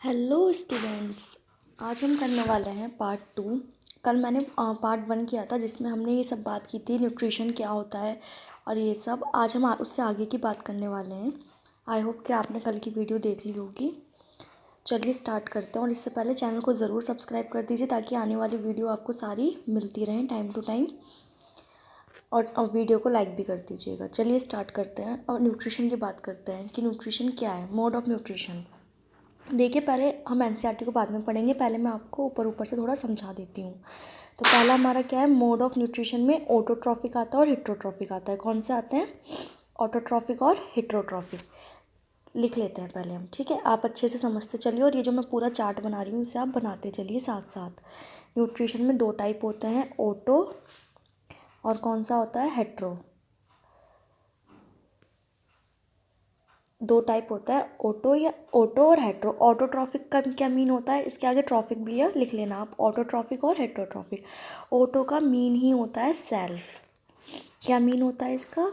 Hello students. आज हम करने वाले हैं पार्ट 2। कल मैंने पार्ट 1 किया था जिसमें हमने ये सब बात की थी, न्यूट्रिशन क्या होता है और ये सब। आज हम उससे आगे की बात करने वाले हैं। आई होप कि आपने कल की वीडियो देख ली होगी। चलिए स्टार्ट करते हैं। और इससे पहले चैनल को ज़रूर सब्सक्राइब कर दीजिए ताकि आने वाली वीडियो आपको सारी मिलती रहें टाइम टू टाइम। और वीडियो को लाइक भी कर दीजिएगा। चलिए स्टार्ट करते हैं और न्यूट्रिशन की बात करते हैं कि न्यूट्रिशन क्या है, मोड ऑफ़ न्यूट्रिशन। देखिए, पहले हम एनसीईआरटी को बाद में पढ़ेंगे, पहले मैं आपको ऊपर ऊपर से थोड़ा समझा देती हूँ। तो पहला हमारा क्या है, मोड ऑफ न्यूट्रिशन में ऑटोट्रॉफिक आता है और हिट्रोट्रॉफिक आता है। कौन से आते हैं? ऑटोट्रॉफिक और हिट्रोट्रॉफिक। लिख लेते हैं पहले हम, ठीक है? आप अच्छे से समझते चलिए और ये जो मैं पूरा चार्ट बना रही हूँ इसे आप बनाते चलिए साथ साथ। न्यूट्रिशन में दो टाइप होते हैं, ऑटो और कौन सा होता है, हेट्रो। दो टाइप होता है, ऑटो और हेट्रो। ऑटोट्रॉफिक का क्या मीन होता है, इसके आगे ट्रॉफिक भी है, लिख लेना आप, ऑटोट्रॉफिक और हेट्रोट्रॉफिक। ऑटो का मीन ही होता है सेल्फ। क्या मीन होता है इसका?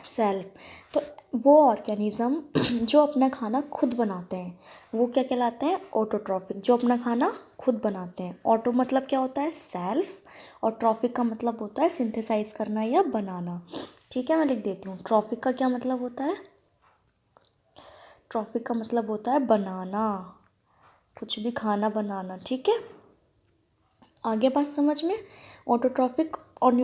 सेल्फ। तो वो ऑर्गेनिज्म जो अपना खाना खुद बनाते हैं वो क्या कहलाते हैं? ऑटोट्रॉफिक। जो अपना खाना खुद बनाते हैं। ऑटो मतलब क्या होता है? सेल्फ। और ट्रॉफिक का मतलब होता है सिंथेसाइज करना या बनाना। ठीक है, मैं लिख देती हूँ। ट्रॉफिक का क्या मतलब होता है? ट्रॉफिक का मतलब होता है बनाना, कुछ भी खाना बनाना। ठीक है, आगे बात समझ में? ऑटोट्रॉफिक और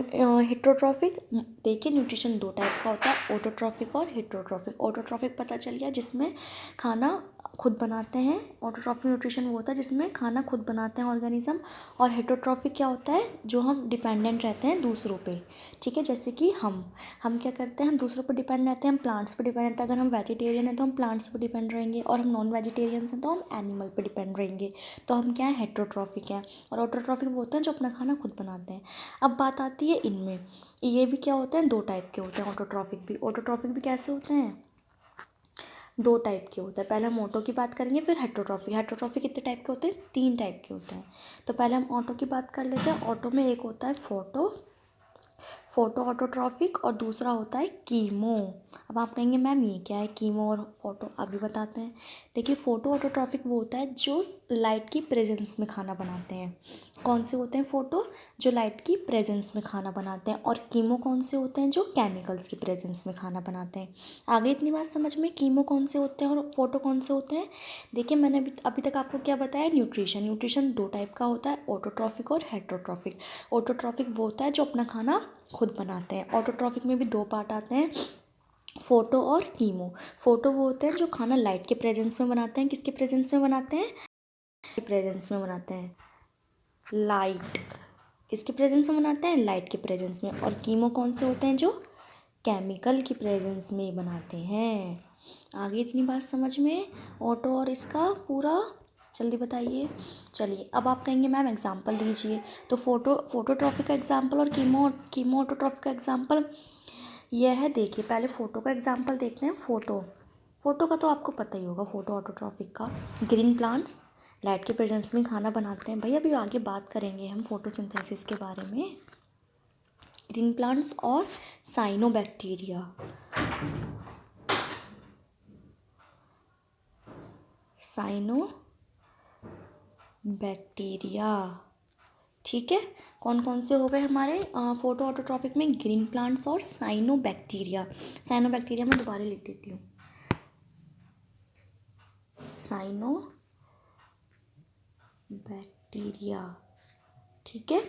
हिट्रोट्रॉफिक। देखिए, न्यूट्रिशन दो टाइप का होता है, ऑटोट्रॉफिक और हिट्रोट्रॉफिक। ऑटोट्रॉफिक पता चल गया, जिसमें खाना खुद बनाते हैं। ऑटोट्रॉफिक न्यूट्रिशन वो होता है जिसमें खाना खुद बनाते हैं ऑर्गेनिज्म। और हेट्रोट्रॉफिक क्या होता है? जो हम डिपेंडेंट रहते हैं दूसरों पे। ठीक है, जैसे कि हम क्या करते हैं? हम दूसरों पर डिपेंड रहते हैं, हम प्लांट्स पर डिपेंड रहते हैं। अगर हम वेजिटेरियन हैं तो हम प्लांट्स पर डिपेंड रहेंगे, और हम नॉन वेजिटेरियंस हैं तो हम एनिमल पर डिपेंड रहेंगे। तो हम क्या है? हेट्रोट्रॉफिक हैं। और ऑटोट्रॉफिक वो होते हैं जो अपना खाना खुद बनाते हैं। अब बात आती है इनमें, ये भी क्या होते हैं? दो टाइप के होते हैं ऑटोट्रॉफिक भी। ऑटोट्रॉफिक भी कैसे होते हैं? दो टाइप के होते हैं। पहले हम ऑटो की बात करेंगे, फिर हेट्रोट्रॉफिक। हेट्रोट्रॉफिक कितने टाइप के होते हैं? तीन टाइप के होते हैं। तो पहले हम ऑटो की बात कर लेते हैं। ऑटो में एक होता है फोटो ऑटोट्रॉफिक, और दूसरा होता है कीमो। अब आप कहेंगे मैम ये क्या है कीमो और फोटो? अभी बताते हैं। देखिए, फोटो ऑटोट्रॉफिक वो होता है जो लाइट की प्रेजेंस में खाना बनाते हैं। कौन से होते हैं फोटो? जो लाइट की प्रेजेंस में खाना बनाते हैं। और कीमो कौन से होते हैं? जो केमिकल्स की प्रेजेंस में खाना बनाते हैं। आगे इतनी बात समझ में? कीमो कौन से होते हैं और फोटो कौन से होते हैं? देखिए, मैंने अभी तक आपको क्या बताया? न्यूट्रिशन दो टाइप का होता है, ऑटोट्रॉफिक और हेट्रोट्रॉफिक। ऑटोट्रॉफिक वो होता है जो अपना खाना खुद बनाते हैं। ऑटोट्रॉफिक में भी दो पार्ट आते हैं, फोटो और कीमो। फोटो वो होते हैं जो खाना लाइट के प्रेजेंस में बनाते हैं। किसके प्रेजेंस में बनाते हैं? प्रेजेंस में बनाते हैं। लाइट किसके प्रेजेंस में बनाते हैं? लाइट के प्रेजेंस में। और कीमो कौन से होते हैं? जो केमिकल की प्रेजेंस में बनाते हैं। आगे इतनी बात समझ में? ऑटो और इसका पूरा जल्दी बताइए। चलिए, अब आप कहेंगे मैम एग्जांपल दीजिए। तो फोटोट्रॉफिक का एग्जांपल और कीमो ऑटोट्रॉफिक का एग्जांपल यह है। देखिए, पहले फ़ोटो का एग्जांपल देखते हैं। फ़ोटो का तो आपको पता ही होगा, फ़ोटो ऑटोट्रॉफिक का। ग्रीन प्लांट्स लाइट के प्रेजेंस में खाना बनाते हैं। भैया अभी आगे बात करेंगे हम फोटोसिंथेसिस के बारे में। ग्रीन प्लांट्स और साइनोबैक्टीरिया। ठीक है, कौन कौन से हो गए हमारे फोटो ऑटोट्रॉफिक में? ग्रीन प्लांट्स और साइनोबैक्टीरिया। साइनोबैक्टीरिया मैं दोबारा लिख देती हूँ, साइनोबैक्टीरिया। ठीक है,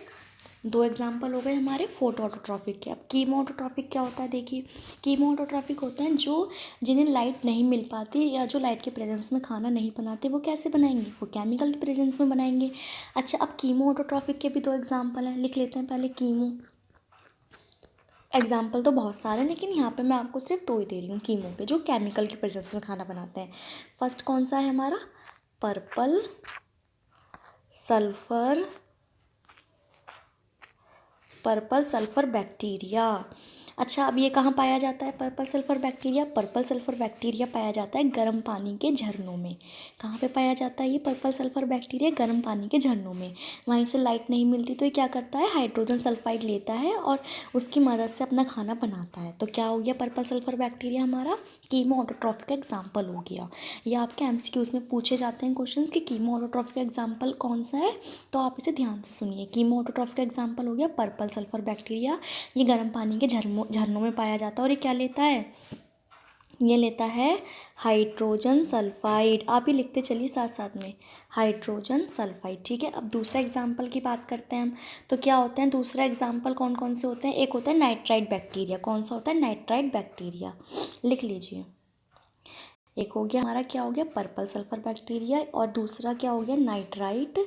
दो एग्जाम्पल हो गए हमारे फोटो ऑटोट्रॉफिक के। अब कीमो ऑटोट्रॉफिक क्या होता है? देखिए, कीमो ऑटोट्रॉफिक होते हैं जो जिन्हें लाइट नहीं मिल पाती या जो लाइट के प्रेजेंस में खाना नहीं बनाते। वो कैसे बनाएंगे? वो केमिकल के प्रेजेंस में बनाएंगे। अच्छा, अब कीमो ऑटोट्रॉफिक के भी दो एग्जाम्पल हैं, लिख लेते हैं पहले कीमो। एग्जाम्पल तो बहुत सारे हैं लेकिन यहाँ पे मैं आपको सिर्फ दो ही दे रही हूँ कीमो के, जो केमिकल की प्रेजेंस में खाना बनाते हैं। फर्स्ट कौन सा है हमारा? Purple sulphur bacteria. अच्छा, अब ये कहाँ पाया जाता है purple sulphur bacteria? Purple sulphur bacteria पाया जाता है गर्म पानी के झरनों में। कहाँ पे पाया जाता है ये पर्पल सल्फर बैक्टीरिया? गर्म पानी के झरनों में। वहीं से लाइट नहीं मिलती तो ये क्या करता है, हाइड्रोजन सल्फाइड लेता है और उसकी मदद से अपना खाना बनाता है। तो क्या हो गया पर्पल सल्फर बैक्टीरिया हमारा कीमो ऑटोट्रॉफी का एग्जाम्पल हो गया। ये आपके एमसीक्यूज में पूछे जाते हैं क्वेश्चंस कि कीमो ऑटोट्रॉफी का एग्जाम्पल कौन सा है, तो आप इसे ध्यान से सुनिए। कीमो ऑटोट्रॉफी का एग्जाम्पल हो गया पर्पल सल्फर बैक्टीरिया। ये गर्म पानी के झरनों में पाया जाता है और ये क्या लेता है, ये लेता है हाइड्रोजन सल्फाइड। आप ही लिखते चलिए साथ साथ में, हाइड्रोजन सल्फाइड। ठीक है, अब दूसरा एग्जाम्पल की बात करते हैं हम। तो क्या होते हैं दूसरा एग्जाम्पल, कौन कौन से होते हैं? एक होता है नाइट्राइट बैक्टीरिया। कौन सा होता है? नाइट्राइट बैक्टीरिया, लिख लीजिए। एक हो गया हमारा, क्या हो गया, पर्पल सल्फर बैक्टीरिया, और दूसरा क्या हो गया, नाइट्राइट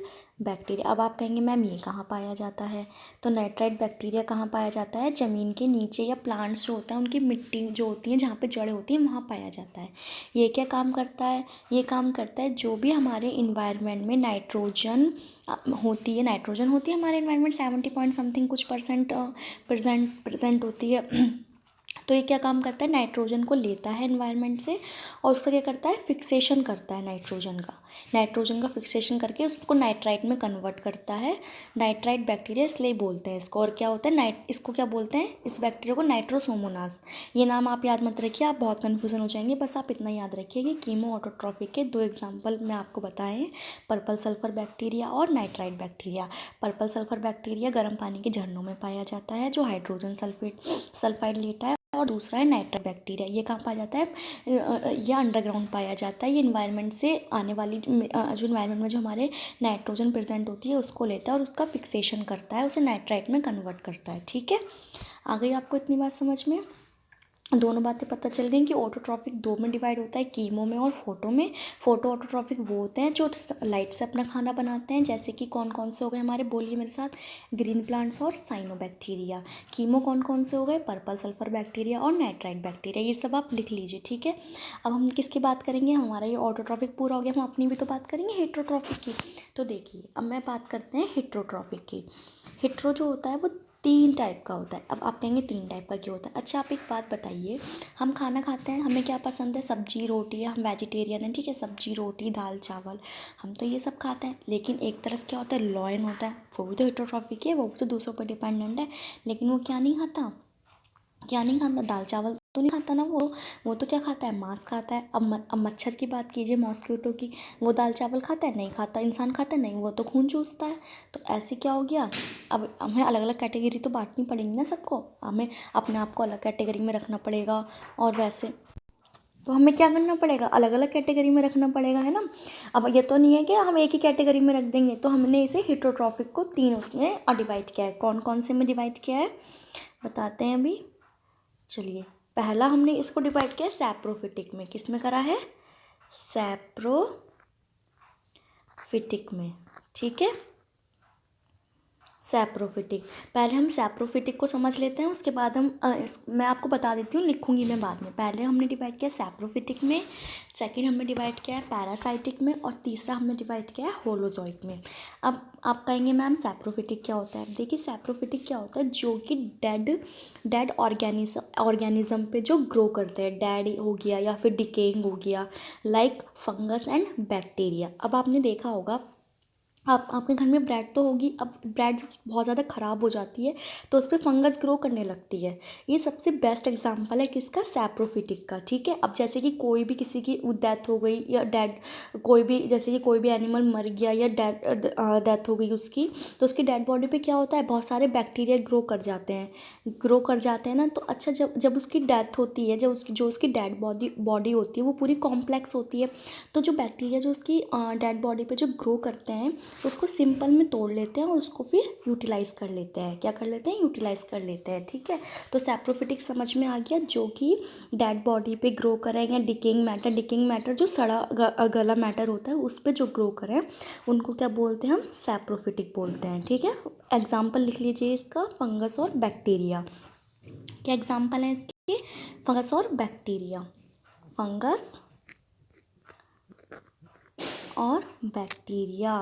बैक्टीरिया। अब आप कहेंगे मैम ये कहाँ पाया जाता है? तो नाइट्राइट बैक्टीरिया कहाँ पाया जाता है? ज़मीन के नीचे या प्लांट्स जो होता है उनकी मिट्टी जो होती है, जहाँ पे जड़ें होती हैं, वहाँ पाया जाता है। ये क्या काम करता है? ये काम करता है जो भी हमारे इन्वायरमेंट में नाइट्रोजन होती है, नाइट्रोजन होती है हमारे इन्वायरमेंट 70 पॉइंट समथिंग कुछ परसेंट प्रेजेंट होती है। तो ये क्या काम करता है, नाइट्रोजन को लेता है एनवायरनमेंट से और उसका क्या करता है, फिक्सेशन करता है नाइट्रोजन का फिक्सेशन करके उसको नाइट्राइट में कन्वर्ट करता है। नाइट्राइट बैक्टीरिया इसलिए बोलते हैं इसको। और क्या होता है इसको क्या बोलते हैं, इस बैक्टीरिया को नाइट्रोसोमोनास। ये नाम आप याद मत रखिए, आप बहुत कन्फ्यूजन हो जाएंगे। बस आप इतना याद रखिए कि कीमो ऑटोट्रॉफी के 2 एग्जाम्पल मैं आपको बताए हैं, पर्पल सल्फर बैक्टीरिया और nitrite bacteria. Purple sulphur bacteria गर्म पानी के झरनों में पाया जाता है जो हाइड्रोजन सल्फाइड लेता है, और दूसरा है नाइट्राइट बैक्टीरिया। ये कहाँ पाया जाता है, ये अंडरग्राउंड पाया जाता है। ये इन्वायरमेंट से आने वाली जो इन्वायरमेंट में जो हमारे नाइट्रोजन प्रेजेंट होती है उसको लेता है और उसका फिक्सेशन करता है, उसे नाइट्राइट में कन्वर्ट करता है। ठीक है, आ गई आपको इतनी बात समझ में? दोनों बातें पता चल गई कि ऑटोट्रॉफिक 2 में डिवाइड होता है, कीमो में और फोटो में। फोटो ऑटोट्रॉफिक वो होते हैं जो लाइट से अपना खाना बनाते हैं, जैसे कि कौन कौन से हो गए हमारे, बोलिए मेरे साथ, ग्रीन प्लांट्स और साइनोबैक्टीरिया। कीमो कौन कौन से हो गए, पर्पल सल्फर बैक्टीरिया और नाइट्राइट बैक्टीरिया। ये सब आप लिख लीजिए। ठीक है, अब हम किसकी बात करेंगे, हमारा ये ऑटोट्रॉफिक पूरा हो गया, हम अपनी भी तो बात करेंगे हेट्रोट्रॉफिक की। तो देखिए अब मैं बात करते हैं हेट्रोट्रॉफिक की। हेट्रो जो होता है वो 3 टाइप का होता है। अब आप कहेंगे 3 टाइप का क्यों होता है? अच्छा, आप एक बात बताइए, हम खाना खाते हैं, हमें क्या पसंद है, सब्जी रोटी, हम वेजिटेरियन हैं, ठीक है, सब्जी रोटी दाल चावल हम तो ये सब खाते हैं। लेकिन एक तरफ क्या होता है, लॉयन होता है, वो भी तो हेट्रोट्रॉफिक है, वो भी तो दूसरों पर डिपेंडेंट है, लेकिन वो क्या नहीं खाता, दाल चावल तो नहीं खाता ना वो तो क्या खाता है, मांस खाता है। अब मच्छर की बात कीजिए, मॉस्किटो की, वो दाल चावल खाता है, नहीं खाता। इंसान खाता है, नहीं, वो तो खून चूसता है। तो ऐसे क्या हो गया, अब हमें अलग अलग कैटेगरी तो बांटनी पड़ेगी ना सबको, हमें अपने आप को अलग कैटेगरी में रखना पड़ेगा। और वैसे तो हमें क्या करना पड़ेगा, अलग अलग कैटेगरी में रखना पड़ेगा, है ना। अब ये तो नहीं है कि हम एक ही कैटेगरी में रख देंगे। तो हमने इसे हेट्रोट्रॉफिक को 3 उसमें डिवाइड किया है। कौन कौन से में डिवाइड किया है बताते हैं अभी। चलिए, पहला हमने इसको डिवाइड किया सैप्रोफिटिक में। किस में करा है, सैप्रोफिटिक में। ठीक है, सैप्रोफिटिक। पहले हम सैप्रोफिटिक को समझ लेते हैं, उसके बाद हम मैं आपको बता देती हूँ, लिखूंगी मैं बाद में। पहले हमने डिवाइड किया सैप्रोफिटिक में, सेकंड हमने डिवाइड किया है पैरासाइटिक में, और तीसरा हमने डिवाइड किया है होलोजोइक में। अब आप कहेंगे मैम सैप्रोफिटिक क्या होता है? देखिए सैप्रोफिटिक क्या होता है, जो कि डेड ऑर्गेनिज्म पे जो ग्रो करते हैं, डेड हो गया या फिर डिकेइंग हो गया, लाइक फंगस एंड बैक्टीरिया। अब आपने देखा होगा, आपके घर में ब्रेड तो होगी, अब ब्रेड बहुत ज़्यादा ख़राब हो जाती है तो उस पर फंगस ग्रो करने लगती है। ये सबसे बेस्ट एग्जांपल है किसका, सैप्रोफिटिक का। ठीक है, अब जैसे कि कोई भी किसी की डेथ हो गई या डेड, कोई भी जैसे कि कोई भी एनिमल मर गया या डेथ हो गई उसकी, तो उसकी डेड बॉडी पे क्या होता है, बहुत सारे बैक्टीरिया ग्रो कर जाते हैं ना। तो अच्छा, जब उसकी डेथ होती है, जो उसकी डेड बॉडी होती है वो पूरी कॉम्प्लेक्स होती है। तो जो बैक्टीरिया जो उसकी डेड बॉडी पे जो ग्रो करते हैं उसको सिंपल में तोड़ लेते हैं और उसको फिर यूटिलाइज़ कर लेते हैं। क्या कर लेते हैं, यूटिलाइज़ कर लेते हैं। ठीक है, तो सैप्रोफिटिक समझ में आ गया, जो कि डेड बॉडी पे ग्रो करें, या डिकेइंग मैटर जो गला मैटर होता है उस पर जो ग्रो करें उनको क्या बोलते हैं, हम सैप्रोफिटिक बोलते हैं। ठीक है, एग्जाम्पल लिख लीजिए इसका, फंगस और बैक्टीरिया। क्या एग्जाम्पल है इसके, फंगस और बैक्टीरिया, फंगस और बैक्टीरिया।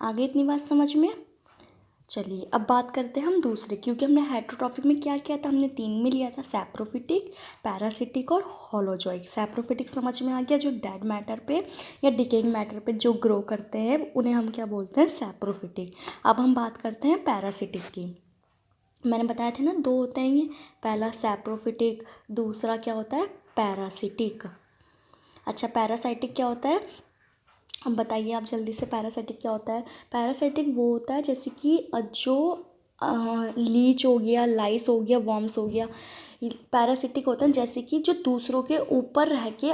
आगे इतनी बात समझ में? चलिए अब बात करते हैं हम दूसरे, क्योंकि हमने हेटरोट्रॉफिक में क्या किया था, हमने 3 में लिया था, सैप्रोफिटिक, पैरासिटिक और होलोजोइक। सैप्रोफिटिक समझ में आ गया, जो डेड मैटर पे या डिकेइंग मैटर पे जो ग्रो करते हैं उन्हें हम क्या बोलते हैं, सैप्रोफिटिक। अब हम बात करते हैं पैरासिटिक की। मैंने बताया था ना 2 होते हैं ये, पहला सैप्रोफिटिक, दूसरा क्या होता है, पैरासिटिक। अच्छा पैरासाइटिक क्या होता है, अब बताइए आप जल्दी से, पैरासाइटिक क्या होता है। पैरासाइटिक वो होता है जैसे कि जो लीच हो गया, लाइस हो गया, वॉर्म्स हो गया। पैरासिटिक होता है जैसे कि जो दूसरों के ऊपर रह के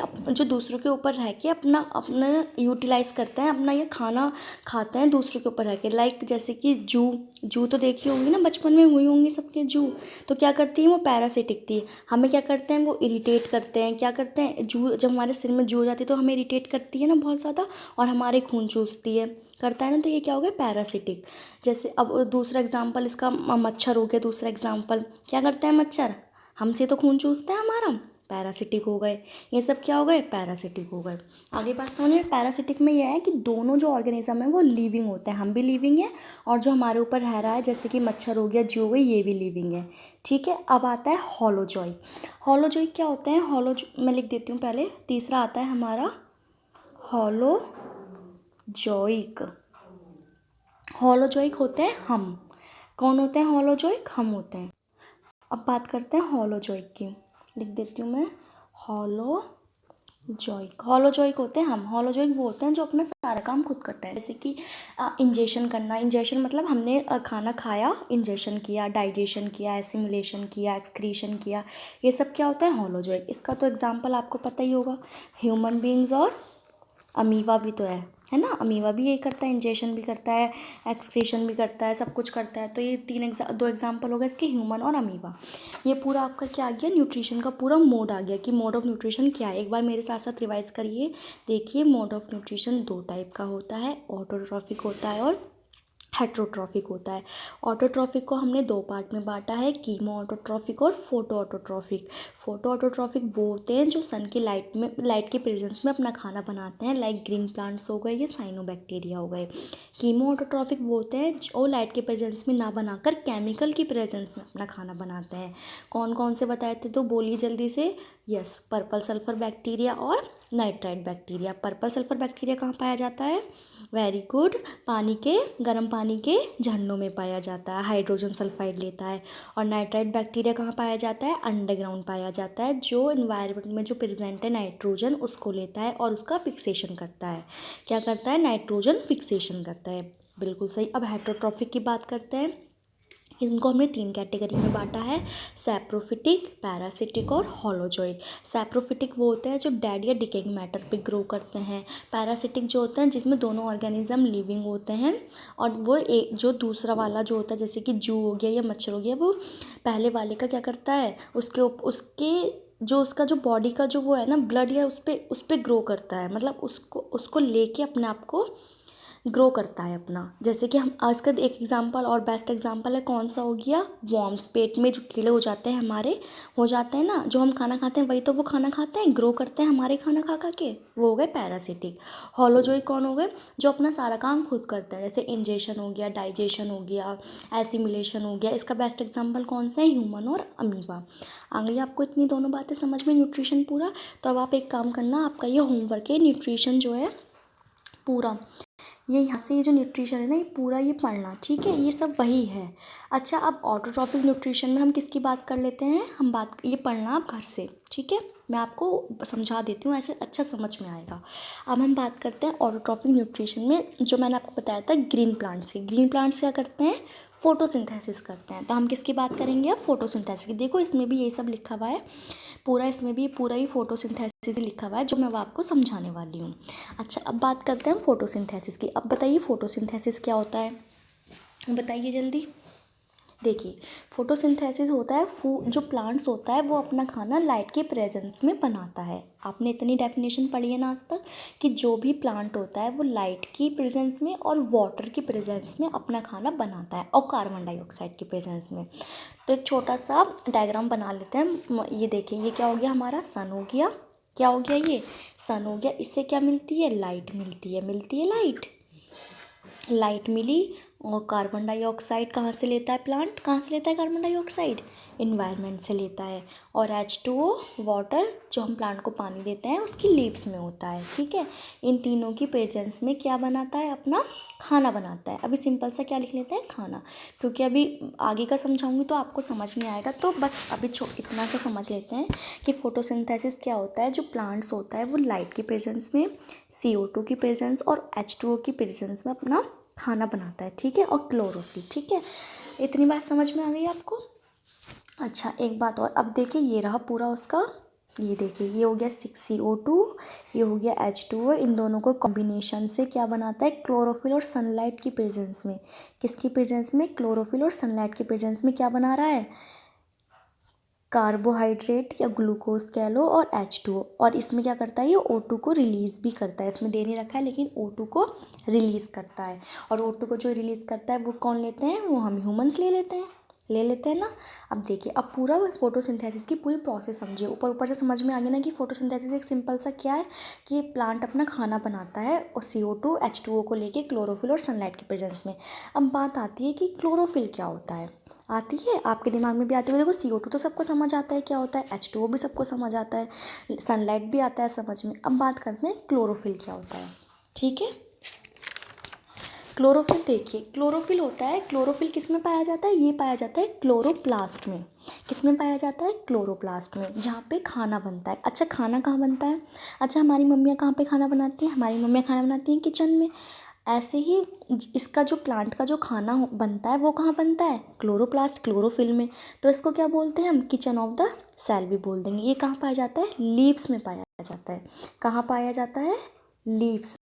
अपना अपना यूटिलाइज करते हैं, अपना ये खाना खाते हैं दूसरों के ऊपर रह के। लाइक जैसे कि जू तो देखी होंगी ना, बचपन में हुई होंगी सबके जू। तो क्या करती है वो, पैरासिटिक थी। हमें क्या करते हैं, वो इरिटेट करते हैं। क्या करते हैं, जू जब हमारे सिर में जू हो जाती है तो हमें इरिटेट करती है ना बहुत ज़्यादा, और हमारे खून चूसती है, करता है ना, तो ये क्या हो गया, पैरासिटिक। जैसे अब दूसरा एग्जाम्पल इसका मच्छर हो गया। दूसरा एग्जाम्पल, क्या करता है मच्छर, हमसे तो खून चूसता है हमारा, पैरासिटिक हो गए। ये सब क्या हो गए, पैरासिटिक हो गए। आगे बात समझिए, पैरासिटिक में यह है कि दोनों जो ऑर्गेनिज्म है वो लिविंग होते हैं, हम भी लिविंग है और जो हमारे ऊपर रह रहा है जैसे कि मच्छर हो गया, जू हो गई, ये भी लिविंग है। ठीक है, अब आता है होलोजोइक। होलोजोइक क्या होते हैं, मैं लिख देती हूँ पहले। तीसरा आता है हमारा होलोजोइक। होलोजोइक होते हैं हम। कौन होते हैं होलोजोइक, हम होते हैं। अब बात करते हैं होलोजोइक की, लिख देती हूँ मैं, होलोजोइक। होलोजोइक होते हैं हम। होलोजोइक वो होते हैं जो अपना सारा काम खुद करते हैं, जैसे कि इंजेशन करना। इंजेशन मतलब हमने खाना खाया, इंजेशन किया, डाइजेशन किया, एसिमिलेशन किया, एक्सक्रीशन किया, ये सब क्या होता है, होलोजोइक। इसका तो एग्जाम्पल आपको पता ही होगा, ह्यूमन बींग्स और अमीबा भी तो है ना। अमीबा भी यही करता है, इंजेशन भी करता है, एक्सक्रीशन भी करता है, सब कुछ करता है। तो ये 2 एग्जाम्पल हो गए इसके, ह्यूमन और अमीबा। ये पूरा आपका क्या आ गया, न्यूट्रिशन का पूरा मोड आ गया कि मोड ऑफ न्यूट्रिशन क्या है। एक बार मेरे साथ साथ रिवाइज करिए। देखिए, मोड ऑफ न्यूट्रिशन 2 टाइप का होता है, ऑटोट्रॉफिक होता है और हेट्रोट्रॉफिक होता है। ऑटोट्रॉफिक को हमने 2 पार्ट में बांटा है, कीमो ऑटोट्रॉफिक और फोटो ऑटोट्रॉफिक। फोटो ऑटोट्रॉफिक वो होते हैं जो सन की लाइट के प्रेजेंस में अपना खाना बनाते हैं, लाइक ग्रीन प्लांट्स हो गए, ये साइनोबैक्टीरिया हो गए। कीमो ऑटोट्रॉफिक वो होते हैं जो लाइट के प्रेजेंस में ना बनाकर केमिकल की प्रेजेंस में अपना खाना बनाते हैं। कौन कौन से बताए थे, तो बोलिए जल्दी से। यस, पर्पल सल्फर बैक्टीरिया और nitrite bacteria. Purple sulphur bacteria कहाँ पाया जाता है, वेरी गुड, गर्म पानी के झरनों में पाया जाता है, हाइड्रोजन सल्फाइड लेता है। और नाइट्राइट बैक्टीरिया कहाँ पाया जाता है, अंडरग्राउंड पाया जाता है, जो इन्वायरमेंट में जो प्रेजेंट है नाइट्रोजन उसको लेता है और उसका फिक्सेशन करता है। क्या करता है, नाइट्रोजन फिक्सेशन करता है, बिल्कुल सही। अब हेट्रोट्रॉफिक की बात करते हैं। इनको हमने 3 कैटेगरी में बांटा है, सैप्रोफिटिक, पैरासिटिक और होलोजोइक। सैप्रोफिटिक वो होते हैं जो डेड या डिकेइंग मैटर पे ग्रो करते हैं। पैरासिटिक जो होते हैं जिसमें दोनों ऑर्गेनिज्म लिविंग होते हैं। और वो एक जो दूसरा वाला जो होता है जैसे कि जू हो गया या मच्छर हो गया, वो पहले वाले का क्या करता है, उसके जो उसका जो बॉडी का जो वो है ना ब्लड, या उस पे ग्रो करता है, मतलब उसको लेके अपने आप को ग्रो करता है अपना। जैसे कि हम आज का एक एग्जांपल और बेस्ट एग्जांपल है, कौन सा हो गया, वॉर्म्स। पेट में जो कीड़े हो जाते हैं हमारे, हो जाते हैं ना, जो हम खाना खाते हैं वही तो वो खाना खाते हैं, ग्रो करते हैं हमारे खाना खा खा के, वो हो गए पैरासिटिक। होलोजोइक कौन हो गए, जो अपना सारा काम खुद करते हैं, जैसे इंजेशन हो गया, डाइजेशन हो गया, एसिमिलेशन हो गया। इसका बेस्ट एग्जाम्पल कौन सा है, ह्यूमन और अमीबा। आ गई आपको इतनी दोनों बातें समझ में, न्यूट्रिशन पूरा। तो अब आप एक काम करना, आपका ये होमवर्क है, न्यूट्रिशन जो है पूरा, ये यहाँ से ये जो न्यूट्रिशन है ना, ये पूरा ये पढ़ना, ठीक है, ये सब वही है। अच्छा, अब ऑटोट्रॉफिक न्यूट्रिशन में हम किसकी बात कर लेते हैं, हम बात ये पढ़ना आप घर से, ठीक है, मैं आपको समझा देती हूँ, ऐसे अच्छा समझ में आएगा। अब हम बात करते हैं ऑटोट्रॉफिक न्यूट्रिशन में, जो मैंने आपको बताया था ग्रीन प्लांट्स की। ग्रीन प्लांट्स क्या करते हैं, फोटोसिंथेसिस करते हैं। तो हम किसकी बात करेंगे अब, फोटोसिंथेसिस की। देखो इसमें भी यही सब लिखा हुआ है पूरा, इसमें भी पूरा ही फोटोसिंथेसिस लिखा हुआ है जो मैं वो आपको समझाने वाली हूँ। अच्छा, अब बात करते हैं हम फोटोसिंथेसिस की। अब बताइए फोटोसिंथेसिस क्या होता है, बताइए जल्दी। देखिए, फोटोसिंथेसिस होता है, जो प्लांट्स होता है वो अपना खाना लाइट के प्रेजेंस में बनाता है। आपने इतनी डेफिनेशन पढ़ी है ना आज तक, कि जो भी प्लांट होता है वो लाइट की प्रेजेंस में और वाटर की प्रेजेंस में अपना खाना बनाता है, और कार्बन डाइऑक्साइड की प्रेजेंस में। तो एक छोटा सा डायग्राम बना लेते हैं। ये देखिए, ये क्या हो गया, हमारा सन हो गया। क्या हो गया, ये सन हो गया। इससे क्या मिलती है, लाइट मिलती है, लाइट मिली। और कार्बन डाइऑक्साइड कहाँ से लेता है प्लांट, कहाँ से लेता है कार्बन डाइऑक्साइड, इन्वायरमेंट से लेता है। और H2O वाटर जो हम प्लांट को पानी देते हैं उसकी लीव्स में होता है, ठीक है। इन तीनों की प्रेजेंस में क्या बनाता है, अपना खाना बनाता है। अभी सिंपल सा क्या लिख लेते हैं, खाना, क्योंकि अभी आगे का समझाऊंगी तो आपको समझ नहीं आएगा, तो बस अभी इतना सा समझ लेते हैं कि फोटोसिंथेसिस क्या होता है। जो प्लांट्स होता है वो लाइट की प्रेजेंस में, CO2 की प्रेजेंस और H2O की प्रेजेंस में अपना खाना बनाता है, ठीक है। और क्लोरोफिल, ठीक है। इतनी बात समझ में आ गई आपको। अच्छा एक बात और, अब देखिए ये रहा पूरा उसका, ये देखिए ये हो गया 6CO2, ये हो गया H2O। इन दोनों को कॉम्बिनेशन से क्या बनाता है, क्लोरोफिल और सनलाइट की प्रेजेंस में, किसकी प्रेजेंस में, क्लोरोफिल और सनलाइट की प्रेजेंस में क्या बना रहा है, कार्बोहाइड्रेट या ग्लूकोज कह लो और H2O। और इसमें क्या करता है, ये O2 को रिलीज़ भी करता है, इसमें दे नहीं रखा है लेकिन O2 को रिलीज़ करता है। और O2 को जो रिलीज़ करता है वो कौन लेते हैं, वो हम ह्यूमंस ले लेते हैं ना। अब देखिए, अब पूरा फोटोसिंथेसिस की पूरी प्रोसेस समझिए, ऊपर ऊपर से समझ में आ गया ना कि फोटोसिंथेसिस एक सिंपल सा क्या है, कि प्लांट अपना खाना बनाता है और CO2 H2O को लेके क्लोरोफिल और सनलाइट के प्रेजेंस में। अब बात आती है कि क्लोरोफिल क्या होता है, आती है आपके दिमाग में भी आती है। देखो CO2 तो सबको समझ आता है क्या होता है, H2O भी सबको समझ आता है, सनलाइट भी आता है समझ में। अब बात करते हैं क्लोरोफिल क्या होता है, ठीक है। क्लोरोफिल देखिए, क्लोरोफिल होता है, क्लोरोफिल किस में पाया जाता है, ये पाया जाता है क्लोरोप्लास्ट में। किस में पाया जाता है, क्लोरोप्लास्ट में, जहाँ पे खाना बनता है। अच्छा खाना कहाँ बनता है, अच्छा हमारी मम्मियाँ कहाँ पे खाना बनाती हैं, हमारी मम्मियाँ खाना बनाती हैं किचन में। ऐसे ही इसका जो प्लांट का जो खाना बनता है वो कहाँ बनता है, क्लोरोप्लास्ट, क्लोरोफिल में। तो इसको क्या बोलते हैं हम, किचन ऑफ द सेल भी बोल देंगे। ये कहाँ पाया जाता है, लीव्स में पाया जाता है। कहाँ पाया जाता है, लीव्स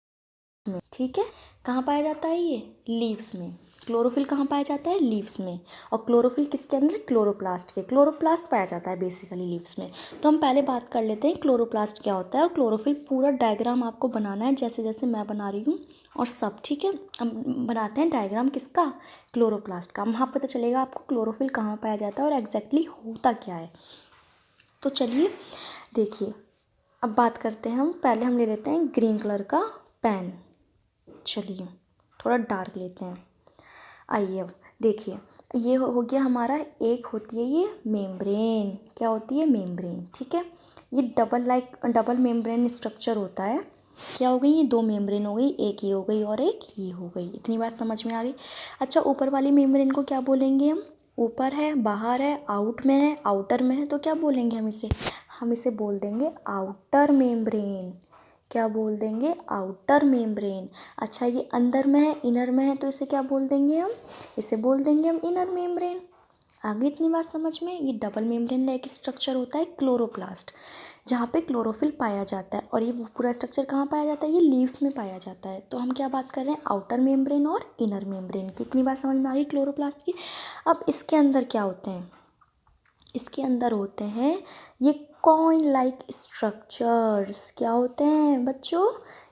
में, ठीक है। कहाँ पाया जाता है ये, लीव्स में। क्लोरोफिल कहाँ पाया जाता है, लीव्स में। और क्लोरोफिल किसके अंदर, क्लोरोप्लास्ट के, क्लोरोप्लास्ट पाया जाता है बेसिकली लीव्स में। तो हम पहले बात कर लेते हैं क्लोरोप्लास्ट क्या होता है और क्लोरोफिल। पूरा डायग्राम आपको बनाना है जैसे जैसे मैं बना रही हूँ और सब, ठीक है। हम बनाते हैं डायग्राम किसका, क्लोरोप्लास्ट का। वहाँ पता चलेगा आपको क्लोरोफिल कहाँ पाया जाता है और एग्जैक्टली होता क्या है। तो चलिए देखिए, अब बात करते हैं हम, पहले हम ले लेते हैं ग्रीन कलर का पेन। चलिए थोड़ा डार्क लेते हैं। आइए अब देखिए, ये हो गया हमारा, एक होती है ये मेम्ब्रेन, क्या होती है, मेम्ब्रेन, ठीक है। ये डबल मेम्ब्रेन स्ट्रक्चर होता है। क्या हो गई, ये दो मेम्ब्रेन हो गई, एक ये हो गई और एक ये हो गई। इतनी बात समझ में आ गई। अच्छा ऊपर वाली मेम्ब्रेन को क्या बोलेंगे हम, ऊपर है, बाहर है, आउट में है, आउटर में है, तो क्या बोलेंगे हम इसे बोल देंगे आउटर मेम्ब्रेन। क्या बोल देंगे, आउटर मेम्ब्रेन। अच्छा ये अंदर में है, इनर में है, तो इसे क्या बोल देंगे हम, इसे बोल देंगे हम इनर मेम्ब्रेन। आगे इतनी बात समझ में। ये डबल मेम्ब्रेन लाइक स्ट्रक्चर होता है क्लोरोप्लास्ट, जहाँ पे क्लोरोफिल पाया जाता है। और ये पूरा स्ट्रक्चर कहाँ पाया जाता है, ये लीव्स में पाया जाता है। तो हम क्या बात कर रहे हैं, आउटर मेम्ब्रेन और इनर मेम्ब्रेन की। इतनी बात समझ में आ गई क्लोरोप्लास्ट की। अब इसके अंदर क्या होते हैं, इसके अंदर होते हैं ये कॉइन लाइक स्ट्रक्चर्स। क्या होते हैं बच्चों,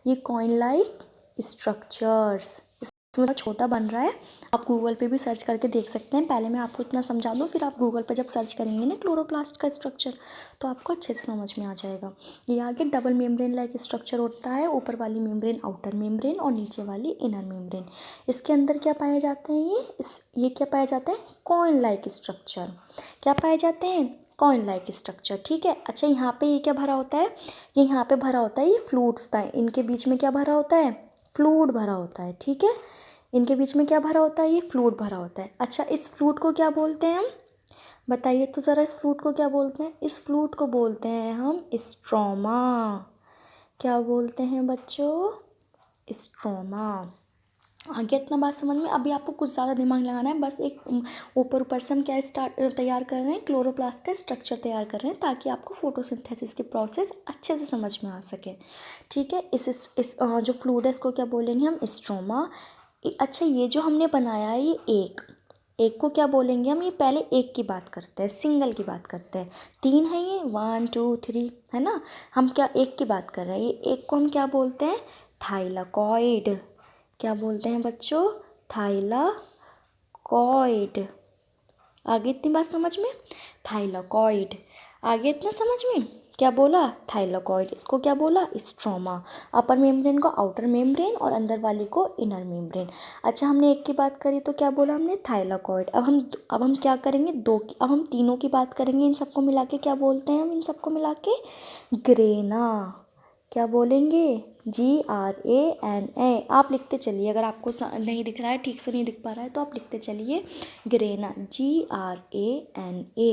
ये कॉइन लाइक स्ट्रक्चर्स। इसमें छोटा बन रहा है, आप गूगल पे भी सर्च करके देख सकते हैं। पहले मैं आपको इतना समझा दूँ, फिर आप गूगल पे जब सर्च करेंगे ना क्लोरोप्लास्ट का स्ट्रक्चर, तो आपको अच्छे से समझ में आ जाएगा। ये आगे डबल मेम्ब्रेन लाइक स्ट्रक्चर होता है, ऊपर वाली मेम्ब्रेन आउटर मेम्ब्रेन और नीचे वाली इनर मेम्ब्रेन। इसके अंदर क्या पाए जाते हैं, ये क्या पाया जाता है, कॉइन लाइक स्ट्रक्चर। क्या पाए जाते हैं, कॉइन लाइक स्ट्रक्चर, ठीक है। अच्छा यहाँ पे ये क्या भरा होता है, ये यहाँ पे भरा होता है, ये फ्लूइड्स था, इनके बीच में क्या भरा होता है, फ्लूइड भरा होता है, ठीक है। इनके बीच में क्या भरा होता है, ये फ्लूइड भरा होता है। अच्छा इस फ्लूइड को क्या बोलते हैं हम, बताइए तो ज़रा, इस फ्लूइड को क्या बोलते हैं, इस फ्लूइड को बोलते हैं हम स्ट्रोमा। क्या बोलते हैं बच्चों, स्ट्रोमा। आगे इतना बात समझ में। अभी आपको कुछ ज़्यादा दिमाग लगाना है, बस एक ऊपर ऊपर से हम क्या तैयार कर रहे हैं, क्लोरोप्लास्ट का स्ट्रक्चर तैयार कर रहे हैं, ताकि आपको फोटोसिंथेसिस की प्रोसेस अच्छे से समझ में आ सके, ठीक है। इस जो फ्लूइड है इसको क्या बोलेंगे हम, स्ट्रोमा। अच्छा ये जो हमने बनाया है, ये एक को क्या बोलेंगे हम, ये पहले एक की बात करते हैं, सिंगल की बात करते हैं। तीन है ये, 1 2 3 है ना, हम क्या एक की बात कर रहे हैं। ये एक को हम क्या बोलते हैं, थाइलाकॉइड। क्या बोलते हैं बच्चों, थाइलाकॉइड। आगे इतनी बात समझ में, थाइलाकॉइड। आगे इतना समझ में। क्या बोला, थाइलाकॉइड। इसको क्या बोला, स्ट्रोमा। अपर मेम्ब्रेन को आउटर मेम्ब्रेन और अंदर वाली को इनर मेम्ब्रेन। अच्छा, हमने एक की बात करी तो क्या बोला हमने, थाइलाकॉइड। अब हम क्या करेंगे, अब हम तीनों की बात करेंगे। इन सबको मिला के क्या बोलते हैं हम, इन सबको मिला के ग्रेना। क्या बोलेंगे, GRANA। आप लिखते चलिए, अगर आपको नहीं दिख रहा है, ठीक से नहीं दिख पा रहा है तो आप लिखते चलिए, ग्रेना, GRANA।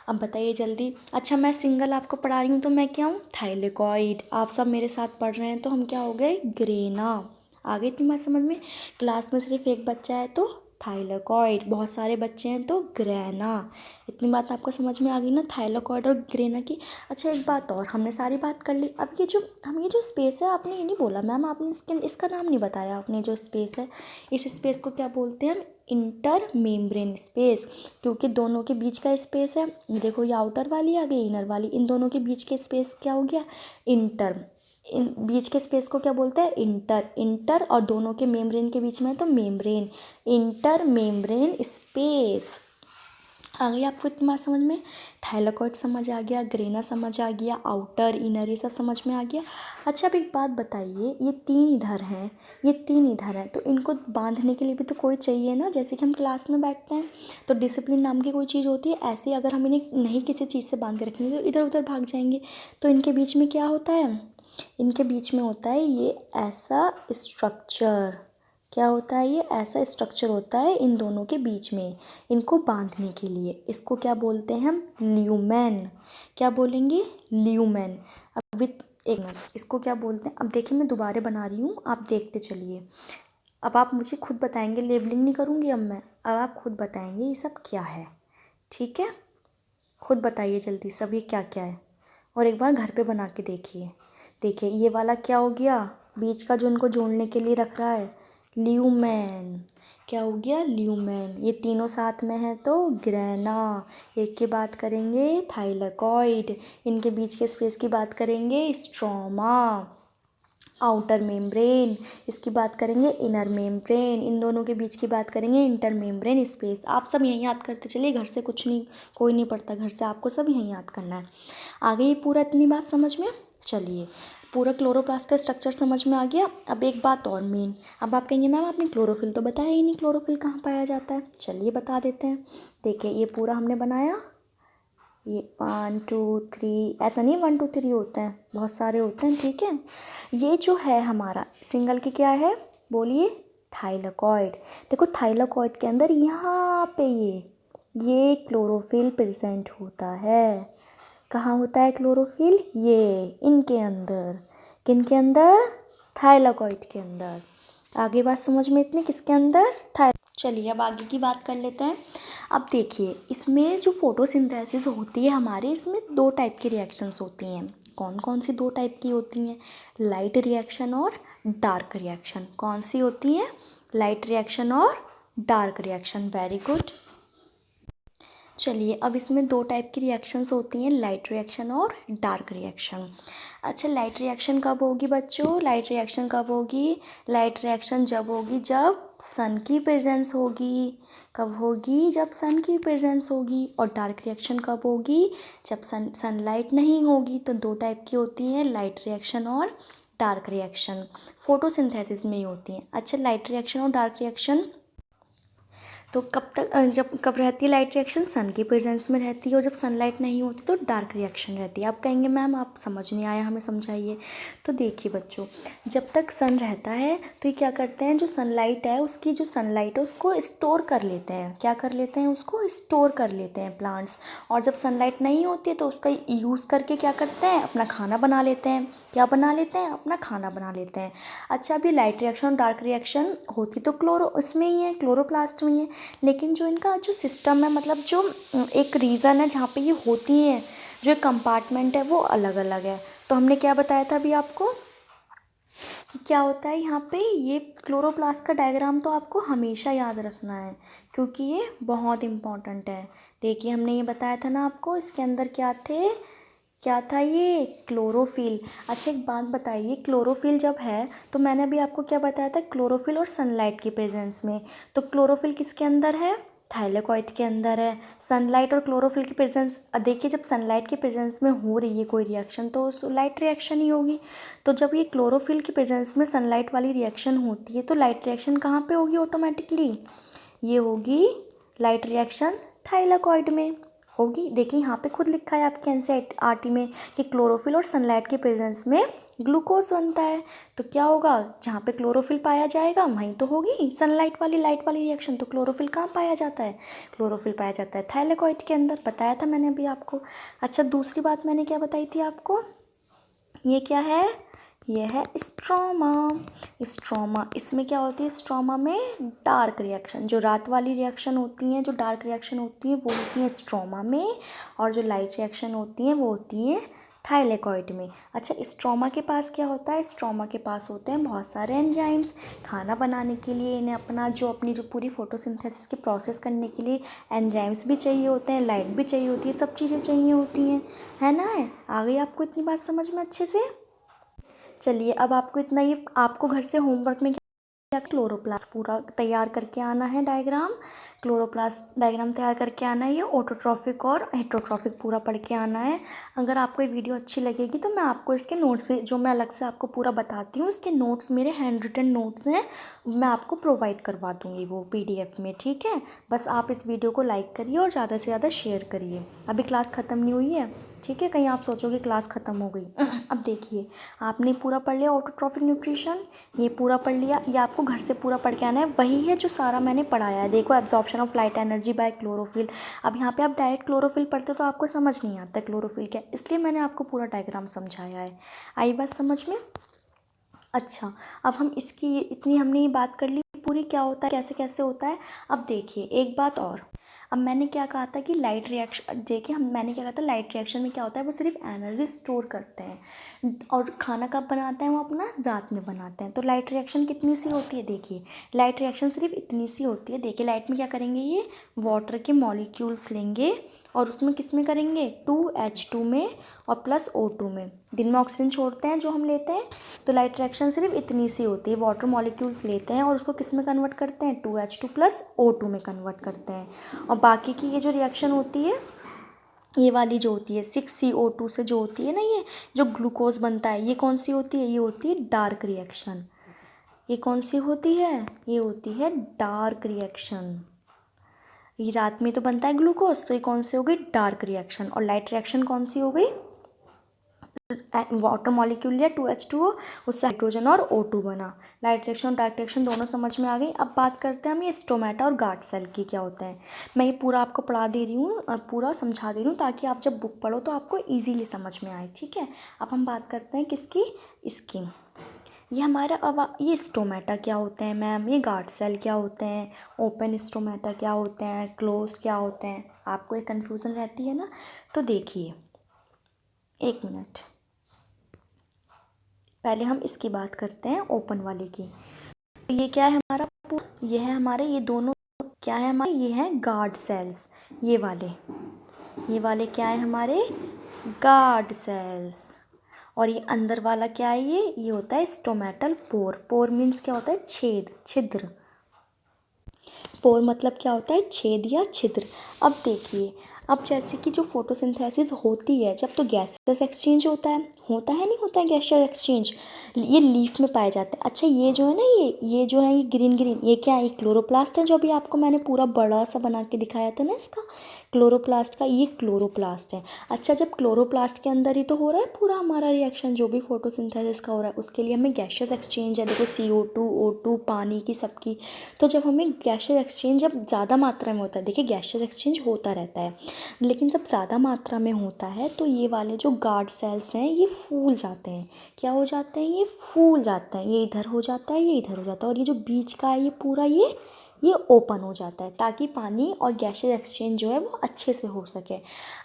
अब बताइए जल्दी। अच्छा, मैं सिंगल आपको पढ़ा रही हूँ तो मैं क्या हूँ, थाइलेकॉइड। आप सब मेरे साथ पढ़ रहे हैं तो हम क्या हो गए, ग्रेना। आ गई इतनी बात समझ में। क्लास में सिर्फ एक बच्चा है तो थाइलेकॉइड, बहुत सारे बच्चे हैं तो ग्रेना। इतनी बात आपको समझ में आ गई ना, थाइलेकॉइड और ग्रेना की। अच्छा, एक बात और, हमने सारी बात कर ली। अब ये जो स्पेस है, आपने ये नहीं बोला मैम, आपने इसका नाम नहीं बताया आपने। जो स्पेस है, इस स्पेस को क्या बोलते हैं हम, इंटर मेम्ब्रेन स्पेस। क्योंकि दोनों के बीच का स्पेस है, ये देखो, ये आउटर वाली आ गई, इनर वाली, इन दोनों के बीच के स्पेस क्या हो गया, इंटर। इन बीच के स्पेस को क्या बोलते हैं, इंटर और दोनों के मेम्ब्रेन के बीच में है तो मेम्ब्रेन, इंटर मेम्ब्रेन स्पेस। आ गई आपको इतनी बात समझ में। थाइलाकॉइड समझ आ गया, ग्रेना समझ आ गया, आउटर इनर ये सब समझ में आ गया। अच्छा, अब एक बात बताइए, ये तीन इधर हैं तो इनको बांधने के लिए भी तो कोई चाहिए ना। जैसे कि हम क्लास में बैठते हैं तो डिसिप्लिन नाम की कोई चीज़ होती है, ऐसे ही अगर हम इन्हें नहीं किसी चीज़ से बांध के रखेंगे तो इधर उधर भाग जाएंगे। तो इनके बीच में क्या होता है, इनके बीच में होता है ये ऐसा स्ट्रक्चर। क्या होता है, ये ऐसा स्ट्रक्चर होता है इन दोनों के बीच में, इनको बांधने के लिए। इसको क्या बोलते हैं हम, ल्यूमेन। क्या बोलेंगे, ल्यूमेन। अभी एक मिनट, इसको क्या बोलते हैं, अब देखिए मैं दोबारा बना रही हूँ, आप देखते चलिए। अब आप मुझे खुद बताएंगे, लेबलिंग नहीं करूँगी अब मैं, अब आप खुद बताएंगे ये सब क्या है, ठीक है। खुद बताइए जल्दी सब ये क्या क्या है, और एक बार घर पे बना के देखिए। देखिए ये वाला क्या हो गया, बीच का जो इनको जोड़ने के लिए रख रहा है, ल्यूमेन। क्या हो गया, ल्यूमेन। ये तीनों साथ में है तो ग्रेना। एक की बात करेंगे, थाइलेकॉइड। इनके बीच के स्पेस की बात करेंगे, स्ट्रोमा। आउटर मेम्ब्रेन, इसकी बात करेंगे, इनर मेम्ब्रेन। इन दोनों के बीच की बात करेंगे, इंटर मेम्ब्रेन स्पेस। आप सब यहीं याद करते चलिए, घर से कुछ नहीं, कोई नहीं पढ़ता घर से, आपको सब यहीं याद करना है। आ गई पूरा इतनी बात समझ में। चलिए, पूरा क्लोरोप्लास्ट का स्ट्रक्चर समझ में आ गया। अब एक बात और मेन, अब आप कहेंगे मैम आपने क्लोरोफिल तो बताया ही नहीं, क्लोरोफिल कहाँ पाया जाता है। चलिए बता देते हैं। देखिए ये पूरा हमने बनाया, ये 1 2 3, ऐसा नहीं 1 2 3 होते हैं, बहुत सारे होते हैं, ठीक है। ये जो है हमारा सिंगल की क्या है, बोलिए, थाइलेकॉइड। देखो थाइलेकॉइड के अंदर यहाँ पे ये क्लोरोफिल प्रेजेंट होता है। कहाँ होता है क्लोरोफिल, ये इनके अंदर। किन के अंदर, थाइलेकॉइड के अंदर। आगे बात समझ में इतनी, किसके अंदर, चलिए अब आगे की बात कर लेते हैं। अब देखिए इसमें जो फोटोसिंथेसिस होती है हमारे, इसमें दो टाइप की रिएक्शंस होती हैं। कौन कौन सी दो टाइप की होती हैं, लाइट रिएक्शन और डार्क रिएक्शन। कौन सी होती हैं, लाइट रिएक्शन और डार्क रिएक्शन। Very good. चलिए अब इसमें दो टाइप की रिएक्शंस होती हैं, लाइट रिएक्शन और डार्क रिएक्शन। अच्छा, लाइट रिएक्शन कब होगी बच्चों, लाइट रिएक्शन कब होगी, लाइट रिएक्शन जब होगी जब सन की प्रेजेंस होगी। कब होगी, जब सन की प्रेजेंस होगी। और डार्क रिएक्शन कब होगी, जब सनलाइट नहीं होगी। तो दो टाइप की होती हैं, लाइट रिएक्शन और डार्क रिएक्शन। फोटोसिंथेसिस में ही होती हैं। अच्छा, लाइट रिएक्शन और डार्क रिएक्शन तो कब रहती है लाइट रिएक्शन, सन की प्रेजेंस में रहती है। और जब सनलाइट नहीं होती तो डार्क रिएक्शन रहती है। आप कहेंगे मैम आप समझ नहीं आया, हमें समझाइए। तो देखिए बच्चों, जब तक सन रहता है तो ये क्या करते हैं, जो सनलाइट है उसकी जो सनलाइट है उसको स्टोर कर लेते हैं। क्या कर लेते हैं, उसको स्टोर कर लेते हैं प्लांट्स। और जब सनलाइट नहीं होती है तो उसका यूज़ करके क्या करते हैं, अपना खाना बना लेते हैं। क्या बना लेते हैं, अपना खाना बना लेते हैं। अच्छा, अभी लाइट रिएक्शन और डार्क रिएक्शन होती तो इसमें ही है, क्लोरोप्लास्ट में ही है। लेकिन जो इनका जो सिस्टम है, मतलब जो एक रीज़न है जहाँ पे ये होती हैं, जो एक कंपार्टमेंट है वो अलग अलग है। तो हमने क्या बताया था अभी आपको कि क्या होता है यहाँ पे, ये क्लोरोप्लास्ट का डायग्राम तो आपको हमेशा याद रखना है क्योंकि ये बहुत इम्पॉर्टेंट है। देखिए हमने ये बताया था ना आपको, इसके अंदर क्या था ये, क्लोरोफिल। अच्छा एक बात बताइए, क्लोरोफिल जब है तो मैंने अभी आपको क्या बताया था, क्लोरोफिल और सनलाइट की प्रेजेंस में। तो क्लोरोफिल किसके अंदर है, थाइलेकॉइड के अंदर है। सनलाइट और क्लोरोफिल की प्रेजेंस, देखिए जब सनलाइट के प्रेजेंस में हो रही है कोई रिएक्शन तो उस लाइट रिएक्शन ही होगी। तो जब ये क्लोरोफिल की प्रेजेंस में सनलाइट वाली रिएक्शन होती है तो लाइट रिएक्शन कहाँ पे होगी ऑटोमेटिकली? ये होगी लाइट रिएक्शन थाइलेकॉइड में होगी। देखिए यहाँ पे खुद लिखा है आपके एनसीईआरटी में कि क्लोरोफिल और सनलाइट के प्रेजेंस में ग्लूकोज बनता है। तो क्या होगा, जहाँ पे क्लोरोफिल पाया जाएगा वहीं तो होगी सनलाइट वाली लाइट वाली रिएक्शन। तो क्लोरोफिल कहाँ पाया जाता है? क्लोरोफिल पाया जाता है थाइलेकॉइड के अंदर, बताया था मैंने अभी आपको। अच्छा, दूसरी बात मैंने क्या बताई थी आपको? ये क्या है? ये है स्ट्रोमा। स्ट्रोमा, इसमें क्या होती है? स्ट्रोमा में डार्क रिएक्शन, जो रात वाली रिएक्शन होती हैं, जो डार्क रिएक्शन होती हैं वो होती हैं स्ट्रोमा में, और जो लाइट रिएक्शन होती हैं वो होती हैं थाइलेकॉइड में। अच्छा, स्ट्रोमा के पास क्या होता है? स्ट्रोमा के पास होते हैं बहुत सारे एंजाइम्स। खाना बनाने के लिए इन्हें अपनी जो पूरी फोटोसिंथेसिस की प्रोसेस करने के लिए एंजाइम्स भी चाहिए होते हैं, लाइट भी चाहिए होती है, सब चीज़ें चाहिए होती हैं, है ना? आ गई आपको इतनी बात समझ में अच्छे से? चलिए, अब आपको इतना ही, आपको घर से होमवर्क में क्या क्लोरोप्लास्ट पूरा तैयार करके आना है डायग्राम। क्लोरोप्लास्ट डायग्राम तैयार करके आना है। ये ऑटोट्रॉफिक और हेटरोट्रॉफिक पूरा पढ़ के आना है। अगर आपको ये वीडियो अच्छी लगेगी तो मैं आपको इसके नोट्स भी, जो मैं अलग से आपको पूरा बताती हूँ, इसके नोट्स मेरे हैंड रिटन नोट्स हैं, मैं आपको प्रोवाइड करवा दूँगी वो PDF में, ठीक है? बस आप इस वीडियो को लाइक करिए और ज़्यादा से ज़्यादा शेयर करिए। अभी क्लास ख़त्म नहीं हुई है, ठीक है? कहीं आप सोचोगे क्लास ख़त्म हो गई। अब देखिए, आपने पूरा पढ़ लिया ऑटोट्रॉफिक न्यूट्रिशन, ये पूरा पढ़ लिया। ये आपको घर से पूरा पढ़ के आना है, वही है जो सारा मैंने पढ़ाया है। देखो, absorption of light energy by chlorophyll. अब यहाँ पे आप डायरेक्ट क्लोरोफिल पढ़ते तो आपको समझ नहीं आता क्लोरोफिल क्या, इसलिए मैंने आपको पूरा डायग्राम समझाया है। आई बात समझ में? अच्छा, अब हम इसकी इतनी हमने ये बात कर ली पूरी, क्या होता है, कैसे कैसे होता है। अब देखिए एक बात और, अब मैंने क्या कहा था कि लाइट रिएक्शन, देखिए मैंने क्या कहा था, लाइट रिएक्शन में क्या होता है, वो सिर्फ एनर्जी स्टोर करते हैं, और खाना कब बनाते हैं? वो अपना रात में बनाते हैं। तो लाइट रिएक्शन कितनी सी होती है? देखिए, लाइट रिएक्शन सिर्फ इतनी सी होती है। देखिए, लाइट में क्या करेंगे, ये वाटर के मॉलिक्यूल्स लेंगे और उसमें किस में करेंगे, 2H2 में और प्लस O2 में। दिन में ऑक्सीजन छोड़ते हैं जो हम लेते हैं, तो लाइट रिएक्शन सिर्फ इतनी सी होती है। वाटर मॉलिक्यूल्स लेते हैं और उसको किस में कन्वर्ट करते हैं, 2H2 प्लस O2 में कन्वर्ट करते हैं। और बाकी की ये जो रिएक्शन होती है, ये वाली जो होती है 6CO2 से जो होती है ना, ये जो ग्लूकोज बनता है, ये कौन सी होती है? ये होती है डार्क रिएक्शन। ये कौन सी होती है? ये होती है डार्क रिएक्शन। ये रात में तो बनता है ग्लूकोज, तो ये कौन सी हो गई? Dark reaction. और लाइट रिएक्शन कौन सी हो गई? वाटर मॉलिक्यूल लिया 2H2O, उससे हाइड्रोजन और O2 बना। लाइट रिएक्शन और डार्क रिएक्शन दोनों समझ में आ गई। अब बात करते हैं हम ये स्टोमेटा और गार्ड सेल की, क्या होते हैं। मैं ये पूरा आपको पढ़ा दे रही हूँ और पूरा समझा दे रही हूँ ताकि आप जब बुक पढ़ो तो आपको ईजीली समझ में आए, ठीक है? अब हम बात करते हैं किसकी, इसकी। ये हमारा, अब ये स्टोमेटा क्या होते हैं मैम, ये गार्ड सेल क्या होते हैं, ओपन स्टोमेटा क्या होते हैं, क्लोज क्या होते हैं, आपको ये कन्फ्यूज़न रहती है ना? तो देखिए, एक मिनट, पहले हम इसकी बात करते हैं ओपन वाले की। तो ये क्या है हमारा, ये है हमारे, ये दोनों क्या है हमारे, ये हैं गार्ड सेल्स। ये वाले क्या है हमारे, गार्ड सेल्स। और ये अंदर वाला क्या है, ये होता है स्टोमेटल पोर। पोर मीन्स क्या होता है, छेद, छिद्र। पोर मतलब क्या होता है, छेद या छिद्र। अब देखिए, अब जैसे कि जो फोटोसिंथेसिस होती है जब, तो गैसेस एक्सचेंज होता है नहीं होता है गैसेस एक्सचेंज, ये लीफ में पाए जाते हैं। अच्छा, ये जो है ना, ये जो है, ये ग्रीन ग्रीन, ये क्या है, ये क्लोरोप्लास्ट है, जो अभी आपको मैंने पूरा बड़ा सा बना के दिखाया था ना इसका, क्लोरोप्लास्ट का, ये क्लोरोप्लास्ट है। अच्छा, जब क्लोरोप्लास्ट के अंदर ही तो हो रहा है पूरा हमारा रिएक्शन, जो भी फोटोसिंथेसिस का हो रहा है, उसके लिए हमें गैसेस एक्सचेंज है, देखो CO2 O2 पानी की सबकी। तो जब हमें गैसेस एक्सचेंज जब ज़्यादा मात्रा में होता है, देखिए गैसेस एक्सचेंज होता रहता है, लेकिन जब ज़्यादा मात्रा में होता है तो ये वाले जो गार्ड सेल्स हैं ये फूल जाते हैं। क्या हो जाते हैं, ये फूल जाते हैं, ये इधर हो जाता है, ये इधर हो जाता है, और ये जो बीच का है ये पूरा ये ओपन हो जाता है, ताकि पानी और गैसेस एक्सचेंज जो है वो अच्छे से हो सके।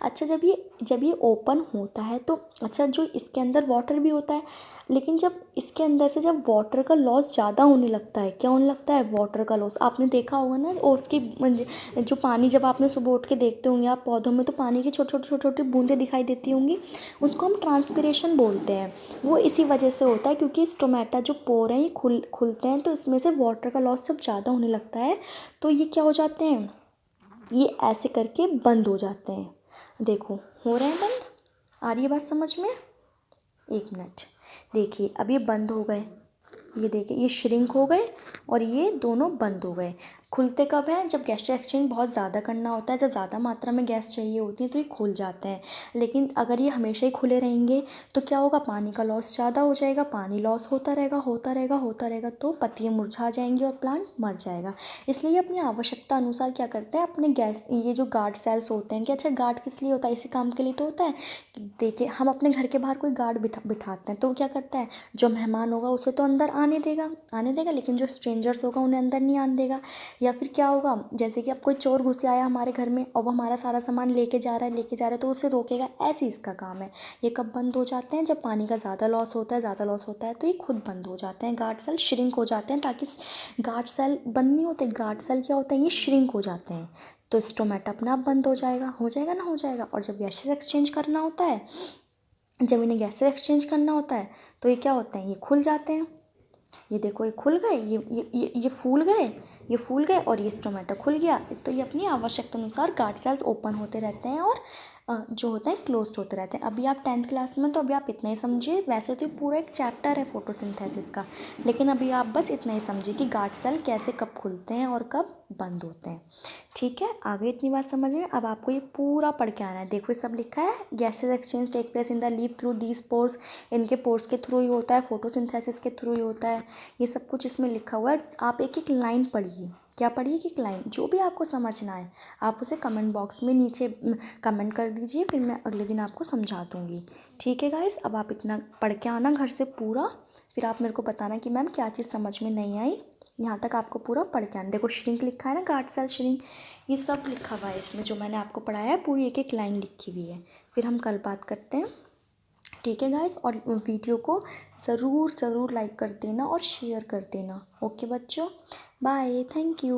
अच्छा, जब ये ओपन होता है तो, अच्छा, जो इसके अंदर वाटर भी होता है, लेकिन जब इसके अंदर से जब वाटर का लॉस ज़्यादा होने लगता है, क्या होने लगता है, वाटर का लॉस, आपने देखा होगा ना, और उसकी जो पानी, जब आपने सुबह उठ के देखते होंगे आप पौधों में, तो पानी की छोटी छोटी छोटी छोटी बूंदें दिखाई देती होंगी, उसको हम ट्रांसपिरेशन बोलते हैं। वो इसी वजह से होता है क्योंकि स्टोमेटा जो पोर हैं ये खुलते हैं, तो इसमें से वाटर का लॉस जब ज़्यादा होने लगता है तो ये क्या हो जाते हैं, ये ऐसे करके बंद हो जाते हैं। देखो हो रहे हैं बंद। आ रही है बात समझ में? एक मिनट, देखिए अब ये बंद हो गए। ये देखिए ये श्रिंक हो गए और ये दोनों बंद हो गए। खुलते कब हैं? जब गैस एक्सचेंज बहुत ज़्यादा करना होता है, जब ज़्यादा मात्रा में गैस चाहिए होती है तो ये खुल जाते हैं। लेकिन अगर ये हमेशा ही खुले रहेंगे तो क्या होगा? पानी का लॉस ज़्यादा हो जाएगा, पानी लॉस होता रहेगा होता रहेगा होता रहेगा, तो पत्तियाँ मुरझा जाएंगी और प्लांट मर जाएगा। इसलिए ये अपनी आवश्यकता अनुसार क्या करते हैं, अपने गैस ये जो गार्ड सेल्स होते हैं कि अच्छा गार्ड किस लिए होता है, इसी काम के लिए तो होता है। देखिए हम अपने घर के बाहर कोई गार्ड बिठाते हैं तो वो क्या करता है, जो मेहमान होगा उसे तो अंदर आने देगा, लेकिन जो स्ट्रेंजर्स होगा उन्हें अंदर नहीं आने देगा। या फिर क्या होगा, जैसे कि अब कोई चोर घुस आया हमारे घर में और वो हमारा सारा सामान लेके जा रहा है तो उसे रोकेगा, ऐसे इसका काम है। ये कब बंद हो जाते हैं? जब पानी का ज़्यादा लॉस होता है तो ये खुद बंद हो जाते हैं, गार्ड सेल श्रिंक हो जाते हैं। ताकि गार्ड सेल बंद नहीं होते, गार्ड सेल क्या होता है, ये श्रिंक हो जाते हैं। तो स्टोमेटा अपने आप बंद हो जाएगा ना हो जाएगा। और जब गैसेस एक्सचेंज करना होता है, जब इन्हें गैसेस एक्सचेंज करना होता है तो ये क्या होते हैं, ये खुल जाते हैं। ये देखो ये खुल गए, ये फूल गए और ये स्टोमेटो खुल गया। तो ये अपनी आवश्यकता अनुसार गार्ड सेल्स ओपन होते रहते हैं और जो होते हैं क्लोज्ड होते रहते हैं। अभी आप 10th क्लास में, तो अभी आप इतना ही समझिए। वैसे तो ये पूरा एक चैप्टर है फोटोसिंथेसिस का, लेकिन अभी आप बस इतना ही समझिए कि गार्ड सेल कैसे कब खुलते हैं और कब बंद होते हैं। ठीक है, आगे इतनी बात समझ में। अब आपको ये पूरा पढ़ के आना है। देखो ये सब लिखा है, gases exchange take place in the leaf through these pores. इनके पोर्स के थ्रू ही होता है, फोटोसिंथेसिस के थ्रू ही होता है। ये सब कुछ इसमें लिखा हुआ है। आप एक एक लाइन पढ़िए। क्या पढ़िए? एक लाइन, जो भी आपको समझना है आप उसे कमेंट बॉक्स में नीचे कमेंट कर दीजिए, फिर मैं अगले दिन आपको समझा दूँगी। ठीक है गाइस, अब आप इतना पढ़ के आना घर से पूरा, फिर आप मेरे को बताना कि मैम क्या चीज़ समझ में नहीं आई। यहाँ तक आपको पूरा पढ़ के आना। देखो श्रिंक लिखा है ना, गार्ड सेल श्रिंक, ये सब लिखा हुआ है इसमें जो मैंने आपको पढ़ाया है, पूरी एक एक लाइन लिखी हुई है। फिर हम कल बात करते हैं। ठीक है गाइस, और वीडियो को ज़रूर ज़रूर लाइक कर देना और शेयर कर देना। ओके बच्चों, बाय, थैंक यू।